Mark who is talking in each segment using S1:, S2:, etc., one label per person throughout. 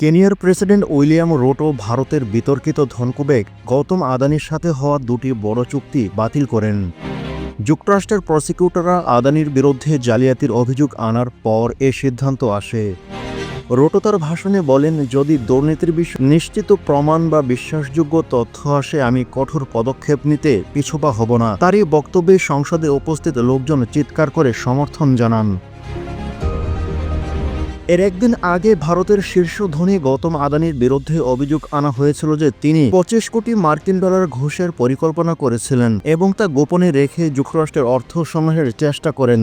S1: কেনিয়ার president William Ruto ভারতের বিতর্কিত ধনকুবেগ গৌতম আদানির সাথে হওয়া দুটি বড় চুক্তি বাতিল করেন। যুক্তরাষ্ট্রের প্রসিকিউটররা আদানির বিরুদ্ধে জালিয়াতির অভিযোগ আনার পর এ সিদ্ধান্ত আসে। রুটো তার ভাষণে বলেন, যদি দুর্নীতির বিষয়ে নিশ্চিত প্রমাণ বা বিশ্বাসযোগ্য তথ্য আসে, আমি কঠোর পদক্ষেপ নিতে পিছপা হব না। তারই বক্তব্যে সংসদে উপস্থিত লোকজন চিৎকার করে সমর্থন জানান। এর একদিন আগে ভারতের শীর্ষ ধনী গৌতম আদানির বিরুদ্ধে অভিযোগ আনা হয়েছিল যে তিনি 25 কোটি মার্কিন ডলার ঘুষের পরিকল্পনা করেছিলেন এবং তা গোপনে রেখে যুক্তরাষ্ট্রের অর্থ সংগ্রহের চেষ্টা করেন।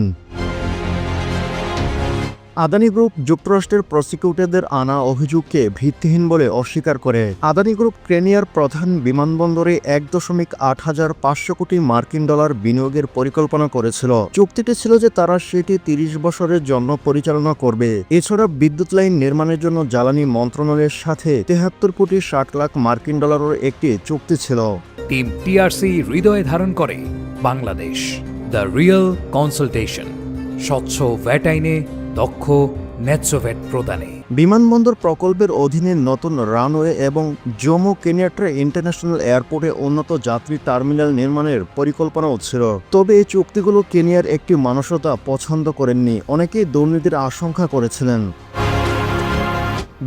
S1: আদানি গ্রুপ যুক্তরাষ্ট্রের প্রসিকিউটরদের আনা অভিযোগকে ভিত্তিহীন বলে অস্বীকার করে। আদানি গ্রুপ কেনিয়ার প্রধান বিমানবন্দরে 1.85 কোটি মার্কিন ডলার বিনিয়োগের পরিকল্পনা করেছিল। চুক্তিটি ছিল যে তারা সেটি 30 বছরের জন্য পরিচালনা করবে। এছাড়া বিদ্যুৎ লাইন নির্মাণের জন্য জ্বালানি মন্ত্রণালয়ের সাথে 73 কোটি 60 লাখ মার্কিন ডলারের একটি চুক্তি ছিল।
S2: টিম টিআরসি হৃদয়ে ধারণ করে বাংলাদেশ। দ্য রিয়েল কনসালটেশন, স্বচ্ছ ভ্যাট আইনে দক্ষ ন্যায্য ভ্যাট প্রদানে।
S1: বিমানবন্দর প্রকল্পের অধীনে নতুন রানওয়ে এবং জম্মু কেনিয়াট্টা ইন্টারন্যাশনাল এয়ারপোর্টে উন্নত যাত্রী টার্মিনাল নির্মাণের পরিকল্পনাও ছিল। তবে এই চুক্তিগুলো কেনিয়ার একটি মানসতা পছন্দ করেননি। অনেকেই দুর্নীতির আশঙ্কা করেছিলেন।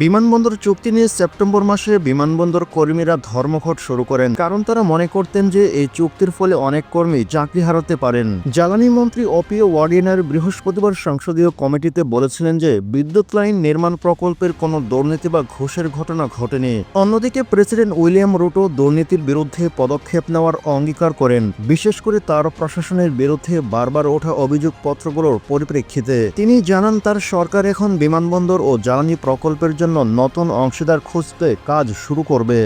S1: বিমানবন্দর চুক্তি নিয়ে সেপ্টেম্বর মাসে বিমানবন্দর কর্মীরা ধর্মঘট শুরু করেন, কারণ তারা মনে করতেন যে এই চুক্তির ফলে অনেক কর্মী চাকরি হারাতে পারেন। জ্বালানি মন্ত্রী ওপিও ওয়ার্ডিনার বৃহস্পতিবার সংসদীয় কমিটিতে বলেছিলেন যে বিদ্যুৎ লাইন নির্মাণ প্রকল্পের কোনো দুর্নীতি বা ঘুষের ঘটনা ঘটেনি। অন্যদিকে প্রেসিডেন্ট উইলিয়াম রুটো দুর্নীতির বিরুদ্ধে পদক্ষেপ নেওয়ার অঙ্গীকার করেন, বিশেষ করে তার প্রশাসনের বিরুদ্ধে বারবার ওঠা অভিযোগপত্রগুলোর পরিপ্রেক্ষিতে। তিনি জানান তার সরকার এখন বিমানবন্দর ও জ্বালানি প্রকল্পের জন্য নতুন অংশীদার খুঁজতে কাজ শুরু করবে।